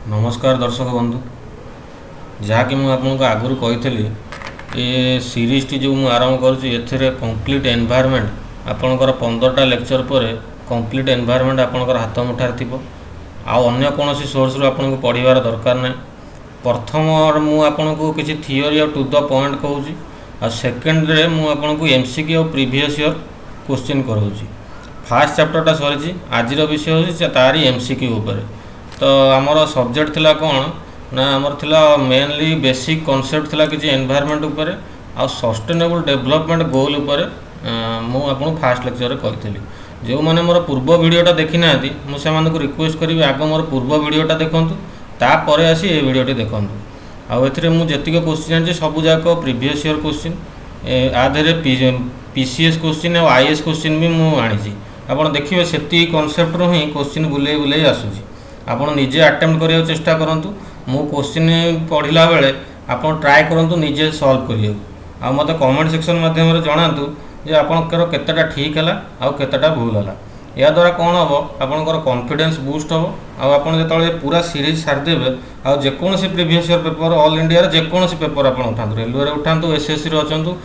नमस्कार दर्शक बंधु जहाँकि मुझे आपको आगुरी कही ये सीरीज टी जो मुझे आरंभ कर कंप्लीट एनवायरनमेंट आपणकर 15टा लेक्चर पर कंप्लीट एनवायरनमेंट आपणकर हाथ मुठार थी अन्य कौन सोर्स रू आपको पढ़ार दरकार ना। प्रथम मुझे किसी थियोरी टू द पॉइंट कहूँ आ सेकेंड्रे मुझे एमसीक्यू और प्रीवियस ईयर क्वेश्चन कराऊँ। फास्ट चैप्टरटा सरी आज विषय हूँ तारी एमसीक्यू उपर। तो आमर सब्जेक्ट थिला कौन ना आमर थिला मेनली बेसिक कॉन्सेप्ट थिला किसी एनवायरनमेंट उपर आ सस्टेनेबल डेवलपमेंट गोल उपर मुझे फास्ट लेक्चर कही। जो मैंने मोर पूर्व वीडियोटा देखी ना मुझे रिक्वेस्ट करी आग मोर पूर्व वीडियोटा देखूँ तापर आसी ये वीडियोटी देखूँ। आउ मुझे क्वेश्चन जानते सब जाक प्रीवियस ईयर क्वेश्चन आधे पीसीएस क्वेश्चन और आईएएस क्वेश्चन भी मुझे आनी आप देखिए से कॉन्सेप्ट रू ही क्वेश्चन बुले बुले आसूँ। आपड़ निजे अटेम्प्ट करने चेष्टा करूँ मु क्वेश्चन पढ़ला बेले आप ट्राए करूँ निजे सॉल्व करने आ मत कमेंट सेक्शन माध्यम जनातु जे आपंकर केतेटा ठीक है आउ केतेटा भूल है। या द्वारा कौन हम आपंकर कॉन्फिडेंस बूस्ट हम आप जो पूरा सीरीज सारिदेवे आ जेकोसी previous year paper all India जेकोसी पेपर आप उठातु रेलवे उठातु एसएससी अच्छु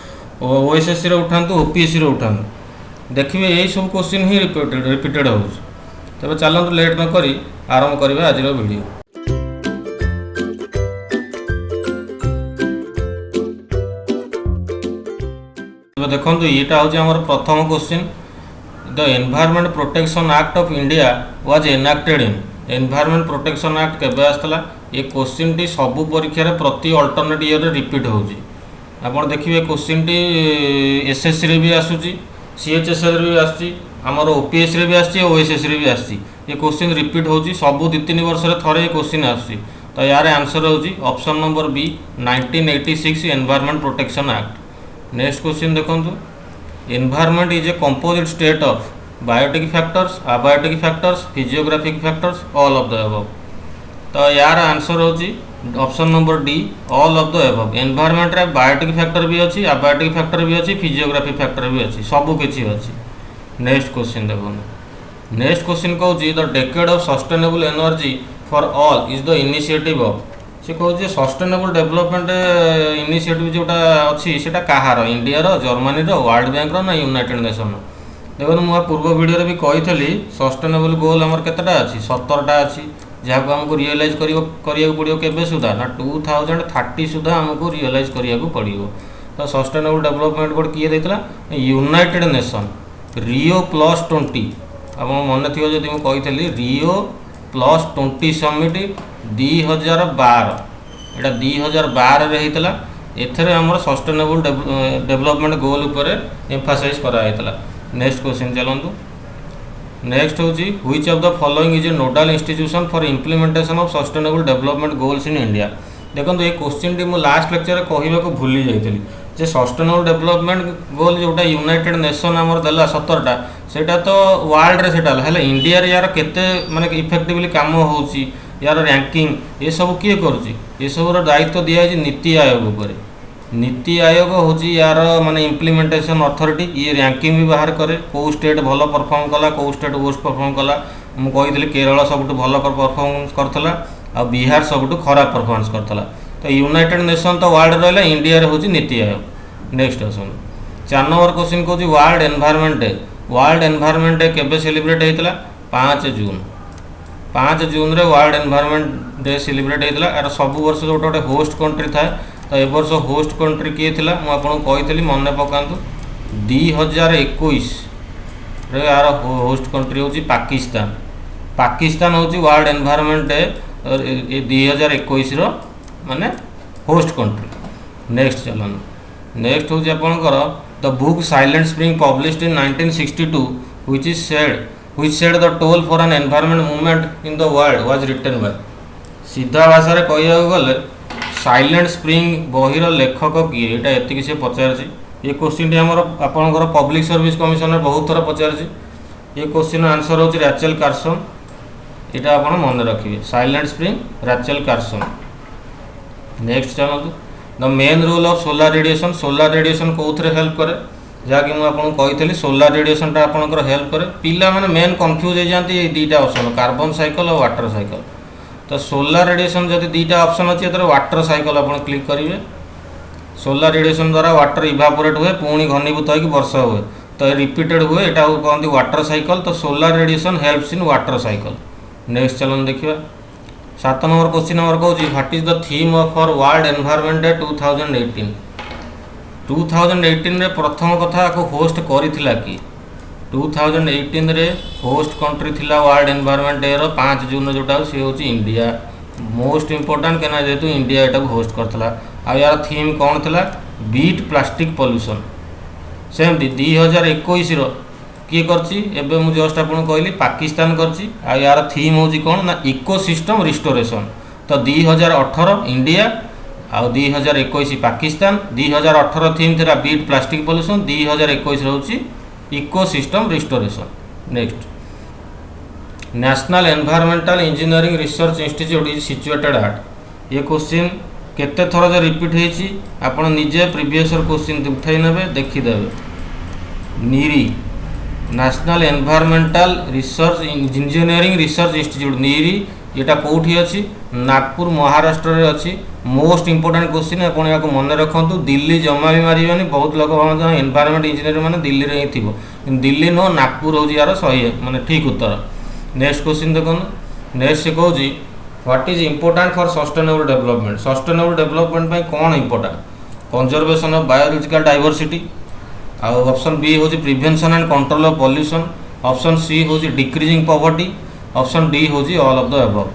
ओएसएससी उठातु ओपीएससी उठातु देखिए यही सब क्वेश्चन ही रिपीटेड हो। तब चलते लेट न करी आरंभ करवा आज वीडियो। देखो यहाँ हूँ आम प्रथम question the environment protection act of India was एनाक्टेड in. Environment protection act केबे आसला ये क्वेश्चन टी सबू परीक्षा प्रति अल्टरनेट ईयर रिपीट होउची। आप देखिए क्वेश्चन टी एसएससी रे भी आसूची सीएचएसएल रे भी आसी आमर ओपीएस रे भी आसी ओएसएस रे भी आसी ये क्वेश्चन रिपीट होउची सबू 2-3 वर्ष थे ये क्वेश्चन आसी। तो यार आंसर होउची option number B 1986 environment protection act. Next question देखंतु environment is a composite state of biotic factors abiotic factors physiographic factors all of the above. तो यार आंसर होउची option number D all of the above. Environment रे biotic factor भी अच्छी abiotic factor भी अच्छी physiographic factor भी अच्छी सबू किसी अच्छी। नेक्स्ट क्वेश्चन देखो नेक्स्ट क्वेश्चन कहूँ the decade of sustainable energy for all is the initiative of. से कहूँ सस्टेनेबल डेवलपमेंट इनिशिएटिव जोटा अच्छी से कहार इंडिया जर्मनी वर्ल्ड बैंक ना यूनाइटेड नेशन। देखो मुझे पूर्व वीडियो भी कही सस्टेनेबल गोल आमर केतेटा अच्छी 17टा अच्छी जहाँ को आमको रियलाइज करिया पड़ो के सुधा ना 2030 सुधा आमको रियलाइज करिया पड़ो। तो सस्टेनेबल डेवलपमेंट गोल किए देता यूनाइटेड नेशन Rio+20 आप मन थी जब मुझे कही Rio+20 समिट 2012 यहाँ 2012 होता एथेर आमर सस्टेनेबल डेवलपमेंट गोल उपर एम्फासाइज कराइला। नेक्स्ट क्वेश्चन चलतु नेक्स्ट हूँ which of the following is a nodal institution for implementation of sustainable development goals in India. देखो ये क्वेश्चन टी मुझे लास्ट लेक्चर कहवाक भूली जाइली जे सस्टेनेबल डेवलपमेंट गोल जोटा यूनाइटेड नेशन आमर देला 17टा सेटा तो वर्ल्ड रे सेटा है इंडिया रे यार केते माने इफेक्टिवली काम होउची यार रैंकिंग ये सब किए करुच्ची ये सब दायित्व दिया नीति आयोग उपर। नीति आयोग हूँ यार माने इम्प्लीमेंटेशन अथॉरिटी ये रैंकिंग भी बाहर करे कौ स्टेट भल परफॉर्म कला कौ स्टेट वर्स्ट परफॉर्म कला। मुझे केरल सबुठ भल परफॉर्मेंस करथला आ बिहार सबुठ खराब परफॉर्मेंस करथला। तो यूनाइटेड नेशन तो वर्ल्ड रहा इंडिया हूँ नीति आयोग। नेक्स्ट आसन 4 नंबर क्वेश्चन कहूँ world environment day. World environment day केबे सेलिब्रेट होता 5 जून। 5 जून रे वर्ल्ड एनवायरनमेंट डे सेलिब्रेट होता यार सब वर्ष जो गोटे होस्ट कंट्री थाए। तो ए वर्ष होस्ट कंट्री किए थिला मुझे कही मन पकातु 2021 रे यार होस्ट कंट्री हूँ पाकिस्तान। पाकिस्तान हूँ वर्ल्ड एनवायरनमेंट डे 2021 माने होस्ट कंट्री। नेक्स्ट चलन नेक्स्ट हूँ आपंकर the book silent spring published in 1962 which said the toll for an environment movement in the world was written by। सीधा भाषा रे कहिया गले साइलेंट स्प्रिंग बहिर लेखक किए यहाँ एति से पचार। ये क्वेश्चन टी आमर आपंकर पब्लिक सर्विस कमिशन बहुत थर पचार। ये क्वेश्चन आंसर हूँ रैचेल कार्सन। यहाँ आप मन रखिए silent spring Rachel Carson. Next चलतु the main role of solar radiation कौन हेल्प करे जहाँकि मुझे कही सोलार रेडिएशनटा आपंकर हेल्प करे। पिला माने मेन कन्फ्यूज हो जाती ये 2टा ऑप्शन कार्बन साइकिल और वाटर साइकिल। तो सोलार रेडिएशन जब दुईटा ऑप्शन अच्छी वाटर साइकिल आप क्लिक करेंगे सोलार रेडिएशन द्वारा वाटर इवापोरेट हुए पुणी घनीभूत होकर वर्षा हुए तो रिपीटेड हुए यहाँ कहते वाटर साइकिल तो solar radiation helps in water cycle. Next चलन देखिए 7 नंबर क्वेश्चन नंबर कहूँ what is the theme of for world environment day 2018। 2018 रे प्रथम कथा को होस्ट करिथिला कि 2018 रे होस्ट कंट्री थिला वर्ल्ड एनवायरनमेंट डे रो 5 जून जोटा से होची इंडिया मोस्ट इंपोर्टेंट कहना जेहेतु इंडिया एटा होस्ट करथला आ यार थीम कौन थिला बीट प्लास्टिक पॉल्यूशन सेमती 2021 रो किए करछि एबे मु जस्ट आपन कहली पाकिस्तान करछि आ यार थीम होची कौन ना इकोसिस्टम रिस्टोरेशन तो 2018 इंडिया आ 2021 पाकिस्तान 2018 थीम थिला बीट प्लास्टिक पॉल्यूशन 2021 होची ecosystem restoration. Next national environmental engineering research institute is situated at ये क्वेश्चन केते थर जो रिपीट होईची आपण निजे प्रीवियस क्वेश्चन उठाई नेबे देखिदेवे NEERI national environmental research engineering research institute NEERI यहाँ कौटी अच्छी नागपुर महाराष्ट्र रे अच्छी मोस्ट इंपोर्टेंट क्वेश्चन आप मन रखु दिल्ली जमा भी मारे बहुत लोग एनवायरमेंट इंजीनियर मैंने दिल्ली में ही थी दिल्ली नो नागपुर हूँ यार सही माने ठीक उत्तर। नेक्स्ट क्वेश्चन देखो नेक्स्ट से कहूँ what is important for sustainable development sustainable development कौन important conservation of biological diversity option B हूँ prevention and control of pollution option C हूँ डिक्रीजिंग पॉवर्टी ऑप्शन डी हूँ ऑल ऑफ द एबव।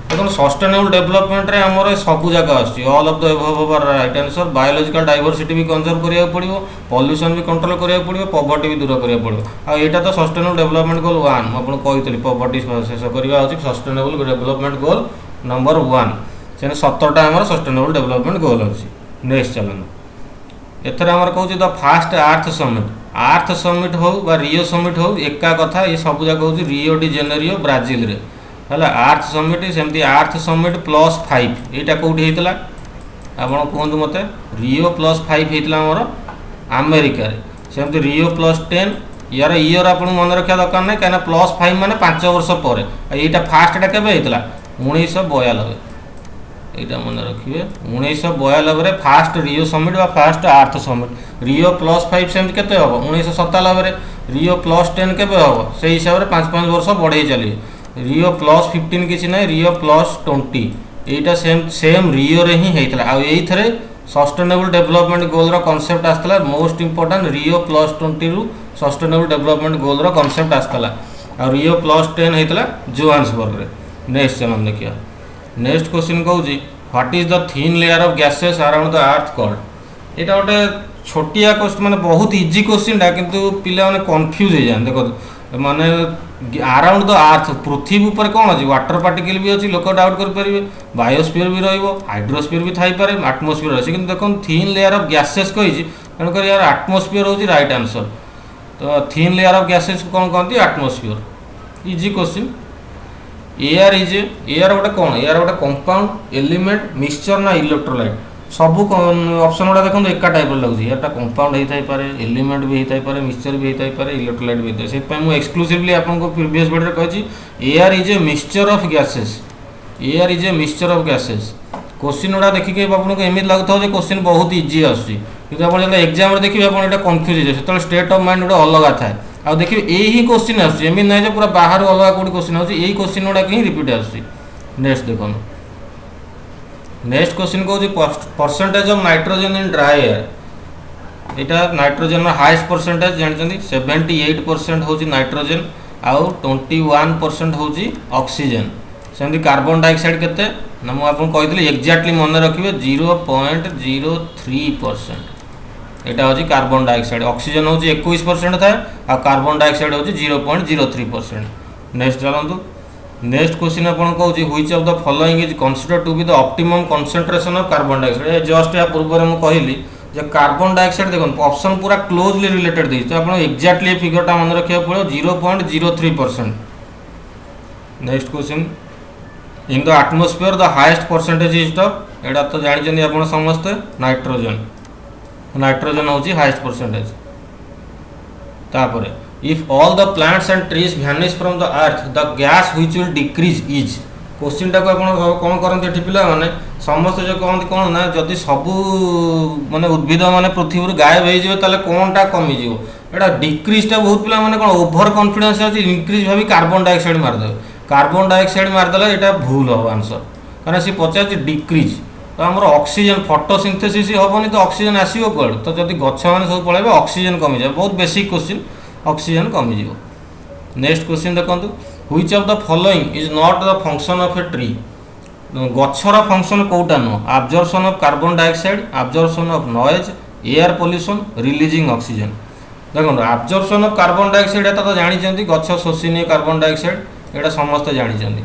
देखो sustainable development रे हमर सब जगह आछि all of the above over right answer biological diversity भी कंजर्व करिया पड़िबो पॉल्यूशन भी कंट्रोल करिया पड़िबो पॉवर्टी भी दूर करिया पड़िबो आ एटा तो सस्टेनेबल डेवलपमेंट गोल 1 म आपन कहितली पॉवर्टी शेष करिया होछि सस्टेनेबल डेवलपमेंट गोल नंबर 1 सेने 17टा हमर सस्टेनेबल डेवलपमेंट गोल अछि। नेक्स्ट चलन एथर हमर कहूछि द फास्ट अर्थ समिट हो बा रियो समिट हो एका कथा ये सब जगह होछि रियो डी जेनेरियो ब्राजिल रे हला अर्थ समिट सेमती अर्थ समिट +5 एटा कोठी हेतला आपण कहंतु मते रियो +5 हेतला हमर अमेरिका रे सेमती रियो +10 यार ईयर आपण मन रखा दरकार नै काना +5 माने 5 वर्ष पर एटा फास्ट केबे हेतला 1992 एटा मन रखिए 1992 रे फास्ट रियो समिट बा फास्ट अर्थ समिट रियो +5 सेमती केते हो 1997 रे रियो +10 केबे हो से हिसाब रे 5 वर्ष बढ़े चली रियो +15 किसी ना रियो +20 एटा सेम रियो रे ही हेतला आ एइथरे सस्टेनेबल डेवलपमेंट गोल रो कांसेप्ट आस्तला मोस्ट इंपोर्टेंट रियो +20 रु सस्टेनेबल डेवलपमेंट गोल रो कांसेप्ट आस्तला आ रियो +10 हेतला जोहान्सबर्ग रे। नेक्स्ट चलन देखिया नेक्स्ट क्वेश्चन कहूँ what is the thin layer of gases around the earth called एटा गोटे छोटिया क्वेश्चन माने बहुत इजी क्वेश्चन टा किंतु पिला माने कंफ्यूज हो जान देखो माने अराउंड द अर्थ पृथ्वी ऊपर कौन अच्छी वाटर पार्टिकल भी अच्छी लोक डाउट करेंगे बायोस्फीयर भी रही हाइड्रोस्फीयर भी थाईपे आटमोस्फीयर अच्छे कि देखो थिन लेयर ऑफ गैसेस कही तेणुक यार आटमोस्फीयर हूँ राइट आंसर तो थिन लेयर ऑफ गैसेस कौन कहते आटमोस्फीयर इजी क्वेश्चन। एयर गोटे कौन एयर गोटे कंपाउंड एलिमेंट मिक्सचर ना इलेक्ट्रोलाइट सब ऑप्शन गुड़ा देखो एका टाइप लगुच एटा कंपाउंड होता है एलिमेंट भी होता है मिक्सचर भी होता है इलेक्ट्रोलाइट भी होता है से एक्सक्लूसिवली आपको प्रीवियस वीडियो कही air is a mixture of gases air is a mixture of gases question गुड़ा देखिए आपको एमती लगता है क्वेश्चन बहुत इजी आसूँ कि आप एग्जाम देखिए आप कन्फ्यूज हो जो स्टेट ऑफ माइंड गोटे अलग थाए आ देखिए यही क्वेश्चन आसूँ एमती ना पूरा बाहर अलग कौट क्वेश्चन आसूँ यही क्वेश्चन गुड़ा ही रिपीट आसूँ। नेक्स्ट देखो नेक्स्ट क्वेश्चन कहूँ percentage of nitrogen in dry air यहाँ नाइट्रोजन हाईएस्ट परसेंटेज जानते 78% हूँ नाइट्रोजन आउ 21% हूँ ऑक्सीजन सेमती कार्बन डाइऑक्साइड केते ना मुझे आपको कही एक्जाक्टली मन रखिए 0.03% यहाँ हूँ कार्बन डाइऑक्साइड ऑक्सीजन हूँ 21% था आ कार्बन डाइऑक्साइड हूँ 0.03%। नेक्स्ट चलतु नेक्स्ट क्वेश्चन आपन कहूँ which of the following is consider to be the optimum concentration of carbon dioxide just या पूर्व में कहली जो कार्बन डाइऑक्साइड देखो ऑप्शन पूरा क्लोजली रिलेटेड दी तो आप एक्जाक्टली फिगरटा मन रखा पड़ो 0.03%। Next question in the atmosphere the highest percentage is of एटा तो जानते आप समस्ते नाइट्रोजन हूँ highest percentage if all the plants and trees vanish from the earth the gas which will decrease is क्वेश्चनटा को आपण कौन करते ये पिला माने समस्त जो कहते कौन ना जदि सबू माने उद्भिद माने पृथ्वी गायब हो ताले कौनटा कमी जीवो एटा डिक्रीजटा बहुत पिला माने कौन ओभर कॉन्फिडेंस अछि इंक्रीज भाभी कार्बन डाइऑक्साइड मारदेवे कार्बन डाइऑक्साइड मारदेला एटा भूल हो आंसर कारण सी पचार डिक्रीज तो आमर ऑक्सीजन फोटोसिंथेसिस हेनी तो ऑक्सीजन आसो कौन तो जब गछ मैंने सब पलैबे ऑक्सीजन कमी जाए बहुत बेसिक क्वेश्चन ऑक्सीजन कमीज। नेक्स्ट क्वेश्चन देखो which of the following is not the function of a tree गछर फंक्शन कौटा नुह absorption of carbon dioxide absorption of noise air pollution releasing oxygen देखो आब्जर्प्शन ऑफ कार्बन डाइऑक्साइड एटा तो जानी गछ शोषी निए carbon dioxide एटा समस्त जानी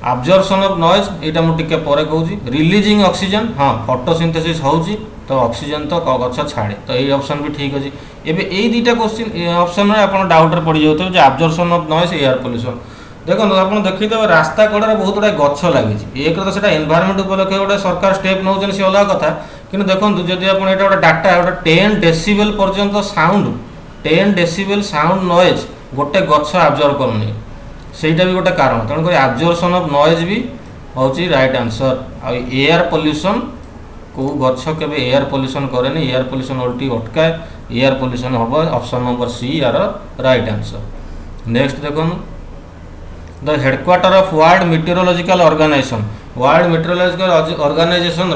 आब्जर्प्शन ऑफ नॉइज यहाँ मुझे पर कहूँ रिलीजिंग ऑक्सीजन हाँ फोटोसिंथेसिस होउची तो ऑक्सीजन तो गछ छाड़े तो ये ऑप्शन भी ठीक अच्छे एवं यही दुईटा क्वेश्चन ऑप्शन में आप डाउट पड़ जाते आब्जर्प्शन ऑफ नॉइज एयर पोल्यूशन देखो आप देखिए रास्ता कड़े बहुत गुड़ा गछ लगी एक तो एनवायरमेंट उपलक्षे गोटे सरकार स्टेप नौ सी अलग कथा कि देखो जब आप गोटे डाटा गोटे 10 डेसिबल पर्यंत साउंड 10 डेसिबल साउंड नॉइज गोटे गछ आब्जर्व करनी ସେଇଟା भी गोटे कारण तेणुक आब्जर्प्शन ऑफ नॉइज भी हूँ राइट आंसर आ एयर पोल्यूशन को गछ के एयर पोल्यूशन करे एयर पोल्यूशन उल्टी अटकाए एयर पोल्यूशन हम ऑप्शन नंबर सी यार राइट आंसर। नेक्स्ट देखो the headquarter of world meteorological organisation world meteorological organisation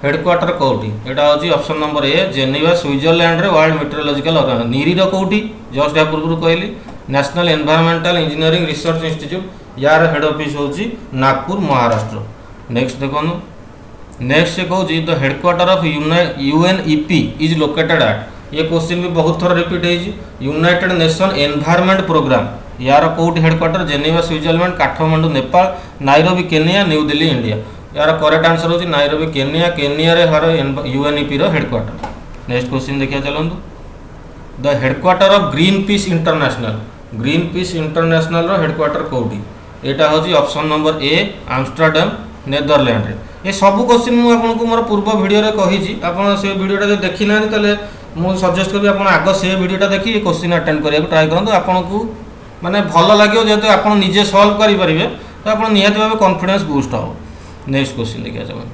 headquarter कौटी यहाँ हूँ option number A Geneva Switzerland world meteorological organisation नीरीर कौटी जस्ट या पूर्व कहली national environmental engineering research institute यार हेड ऑफिस होची नागपुर महाराष्ट्र। नेक्स्ट देखो नेक्स्ट से कहूँ the headquarter of UNEP is located at ये क्वेश्चन भी बहुत थर रिपीट है यूनाइटेड नेशन एनवायरमेंट प्रोग्राम यार कौट headquarter Geneva Switzerland Kathmandu Nepal Nairobi Kenya new Delhi India यार करेक्ट आंसर होची नाइरोबी केनिया केनिया रे हर यूएनईपी रो हेडक्वार्टर। नेक्स्ट क्वेश्चन देखिए चलतु the headquarter of Greenpeace international रो हेडक्वार्टर कौटी यहाँ हूँ option number A Amsterdam Netherland रे ये सब क्वेश्चन मुझे मोर पूर्व वीडियो कही आपड़ से वीडियोटा जो देखी ना मुझे सजेस्ट करी आप आग से वीडियोटा देखिए क्वेश्चन अटेंड करने ट्राए करूँ आपन को माने भल लगे जेहतु आप निजे सल्व करेंगे तो आप निहत भाव कॉन्फिडेंस बूस्ट हो। नेक्स्ट क्वेश्चन देखिए चलो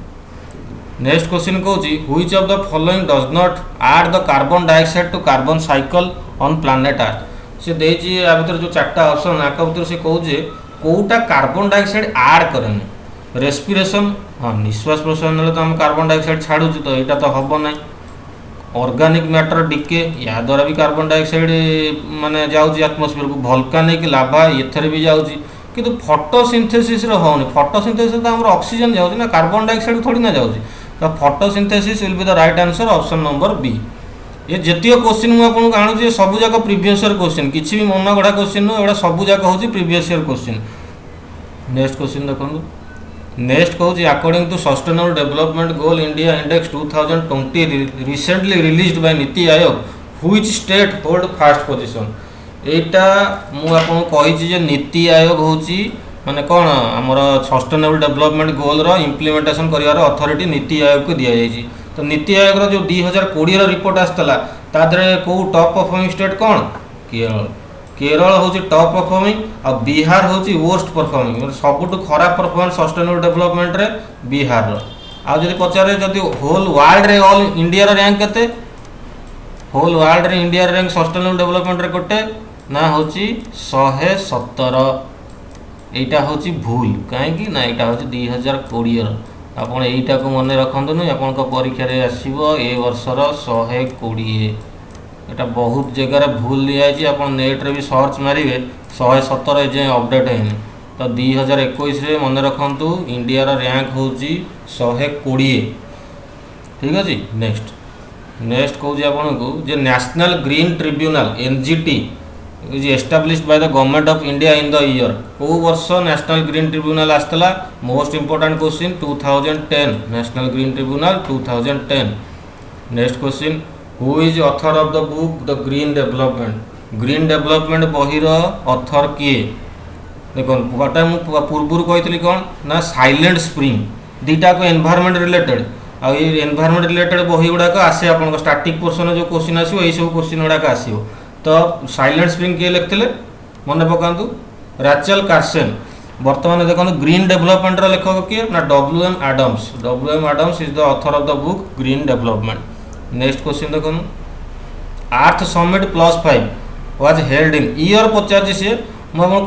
नेक्स्ट क्वेश्चन कहूँ which of the following does not add the carbon dioxide to carbon cycle on planet earth से देती या भर जो चार्टा ऑप्शन आक भर से कहे कौटा कार्बन डाइऑक्साइड ऐड करे रेस्पिरेशन हाँ निश्वास प्रश्वास ना तो आम कार्बन डाइऑक्साइड छाड़ू तो यहाँ तो हम ना ऑर्गेनिक मैटर डिके या द्वारा भी कार्बन डाइऑक्साइड माने जाऊँगी एटमॉस्फेयर को वोल्केनिक लावा एथर भी जाऊँगी किंतु फोटोसिंथेसिस होनी फोटोसिंथेसिस तो आम ऑक्सीजन जाऊँगी ना कार्बन डाइऑक्साइड थोड़ी ना जाऊँगी तो photosynthesis will be the right answer option number B. ये जितने क्वेश्चन मुझे आणुचे सब जाक प्रीवियस ईयर क्वेश्चन किसी भी मन गढ़ा क्वेश्चन नुह एटा सब जाक हूँ previous year question. Next question देखो नेक्स्ट कहूँ according to sustainable development goal India index 2020 recently released by NITI Aayog which state hold first position यहाँ मुझे नीति आयोग हूँ माने कौन आमर सस्टेनेबल डेवलपमेंट गोल रो इम्प्लीमेंटेशन कर अथॉरिटी नीति आयोग को दि जाएगी तो नीति आयोग जो 2020 रिपोर्ट आसला तादरे कौ टॉप परफॉर्मिंग स्टेट कौन केरल केरल हूँ टॉप परफॉर्मिंग और बिहार हूँ वर्स्ट परफॉर्मिंग सबुठ खराब परफॉर्मेंस सस्टेनेबल डेवलपमेंट रे बिहार आदि पचारे जदि होल वर्ल्ड रे ऑल इंडिया रैंक केते होल वर्ल्ड रे इंडिया रैंक सस्टेनेबल डेवलपमेंट रे कोटे ना हूँ 117 यहाँ हूँ भूल कहीं ना यहाँ हूँ 2020 आपड़ यहीटा को मन रखुन आप परीक्षा आसो ए वर्षर 120 यहाँ बहुत जगार भूल दिखाई आप नेट्रे भी सर्च मारे 117 एजें अपडेट है तो 2021 मन रखु इंडिया रैंक हूँ 120 ठीक अच्छे। नेक्स्ट कहूँ आपन को national green tribunal NGT is established by the government of India in the year को वर्ष नेशनल ग्रीन ट्रिब्यूनल आसला most important question 2010 national green tribunal 2010। Next question who is author of the book the green development बहीर author किए देखो गोटे मुझे पूर्व कही कौन ना साइलेंट स्प्रिंग दुईटा को एनवायरमेंट रिलेटेड आ एनवायरमेंट रिलेटेड बही गुड़ाक आसे आप स्टार्टिंग पोर्सन जो क्वेश्चन आसो यही सब क्वेश्चन गुड़ाक आसो तो साइलेंट स्प्रिंग किए लिखते मन पकातु रैचल कार्सन बर्तमान देखो ग्रीन डेवलपमेंट लेखक किए ना W M Adams is the author of the book green development. Next question देखो earth summit +5 was held in year पचार सी मुझे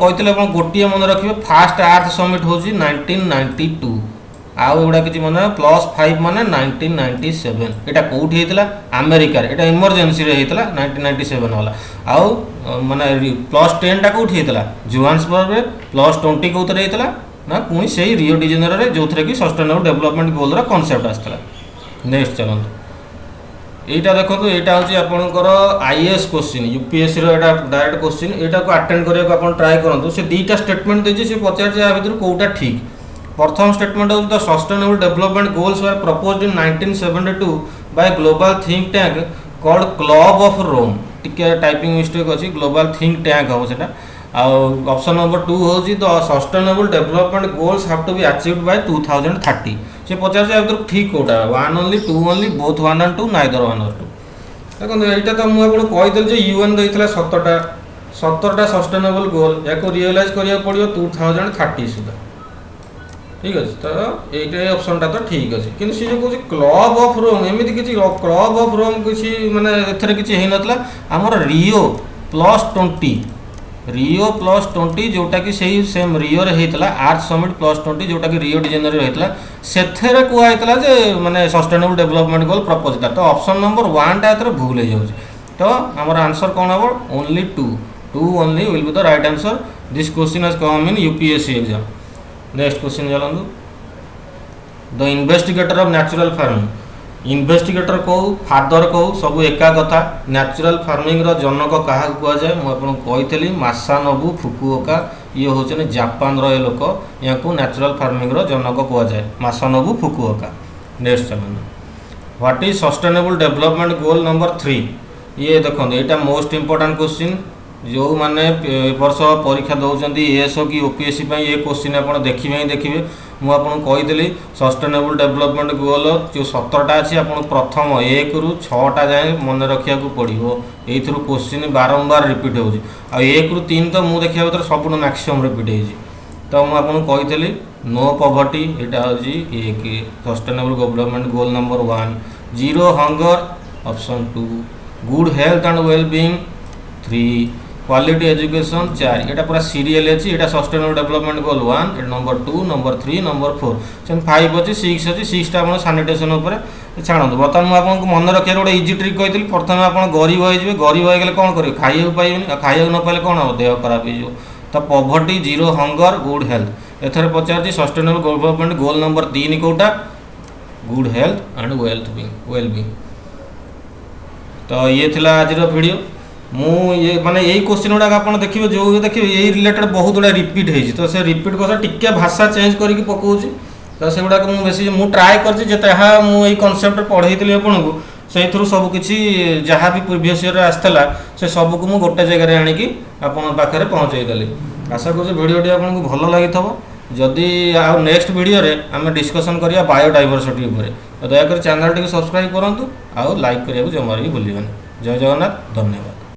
गोटे मन रखिए फास्ट अर्थ समिट हूँ 1992 आउ एगुड़ा किसी मन +5 माने 1997 यहाँ कौटी होता अमेरिकार यहाँ इमरजेन्सी होता 1997 वाला आउ माने +10 टा कौटी होता जोहान्सबर्ग +20 कौन होता ना पुणी से रियो डी जेनेरो जो थे कि सस्टेनेबल डेवलपमेंट गोल कॉन्सेप्ट आसाला। नेक्स्ट चलते यहाँ देखो यहाँ हूँ आपंकर IAS question UPSC direct question यहाँ को अटेंड करने ट्राए करूँ से दुईटा स्टेटमेंट देती से पचार या भर कौटा ठीक। प्रथम स्टेटमेंट हूँ the sustainable development goals were proposed in 1972 by global think tank called club of Rome टिके टाइपिंग मिस्टेक अच्छी ग्लोबल थिंक टैंक हम से ऑप्शन नंबर 2 हूँ the sustainable development goals have to be achieved by 2030 से पचार या भर ठीक कौटा 1 only 2 only both 1 and 2 neither 1 or 2 देखो यहाँ तो मुझे कहीदेली यूएन देता 17टा सस्टेनेबल गोल या रियलाइज करा पड़ो 2030 सुधा ठीक अच्छे तो ये ऑप्शनटा तो ठीक अच्छे कि सी जो कह क्लब ऑफ रोम एमती किसी क्लब ऑफ रोम किसी माने एथरे किसी हो नाला आमर रियो+20 जोटा कि सही सेम रियो रे होता अर्थ समिट +20 जोटा कि रियो डी जेनेरो होता से कहता जे माने सस्टेनेबल डेवलपमेंट गोल प्रपोज था तो ऑप्शन नंबर 1 टा भूल हो जाए तो आमर आंसर कौन हम only 2 only will be the right answer. This question has come in UPSC exam. Next question चलूँ the investigator of natural farming investigator कहू फादर कहू सब एका कथा नेचुरल फार्मिंग जनक क्या कहुए मुझे कही मासानोबु फुकुओका ये हूँ जापान लोक या नेचुरल फार्मिंग जनक कहुए मासानोबु फुकुओका। नेक्स्ट चलूँ what is sustainable development goal number 3 ये देखो यहाँ मोस्ट इंपोर्टेंट क्वेश्चन जो मैंने वर्ष परीक्षा दौरान एएसओ कि ओपीएससी ये क्वेश्चन आप देखिए ही देखिए मुझे कहीदेली सस्टेनेबल डेवलपमेंट गोल जो 17टा अच्छी आप प्रथम 1 ରୁ 6टा जाए मन रखा पड़ो ये क्वेश्चन बारंबार रिपीट हो 1 ରୁ 3 तो मुझे देखा भर सब मैक्सीम रिपीट हो तो मुझे कहीदेली नो पॉवर्टी यहाँ हूँ 1 sustainable development goal number 1 zero hunger option 2 good health and wellbeing 3 quality education 4 यहाँ पूरा सीरियल अच्छी यहाँ सस्टेनेबल डेवलपमेंट गोल 1 नंबर 2 नंबर 3 नंबर 4 से 5 अच्छी 6 अच्छी 6टा आप सानिटेसन छाड़ू बर्तमान मुझे आपको मन रखिए गोटे इजी ट्रिक कही प्रथम आप गरीब हो गरीब होगले कौन करेंगे खाइबा पाइबे खाइबा न पाइले कौन हम देह खराब हो तो poverty zero hunger good health एथर पचार सस्टेनेबल डेवलपमेंट गोल नंबर 3 कौटा गुड हेल्थ एंड वेलबीइंग। तो ये थिला आज वीडियो मु ये माने यही क्वेश्चन गुड़ा आप देखिए जो देखिए यही रिलेटेड बहुत गुड़ा रिपीट होती तो से रिपीट कथा टिके भाषा चेंज करके पकाऊँ तो से गुड़ाक मुझे मुझे ट्राए कर मुझे कनसेप्ट पढ़ाई आपको से सबकि जहाँ भी प्रिवियस ईयर आसाला से सबको मुझे गोटे जगह आणिकी आपे पहुँचईदेली। आशा करूँ भिडटी आपको भल लगी जदि आउ नेक्स्ट वीडियो रे आम डिस्कसन करिया बायोडाइवर्सिटी उपरे तो दयाकोरी चैनल टी सब्सक्राइब करूँ आउ लाइक करने को जमार भी भूलिए। जय जगन्नाथ धन्यवाद।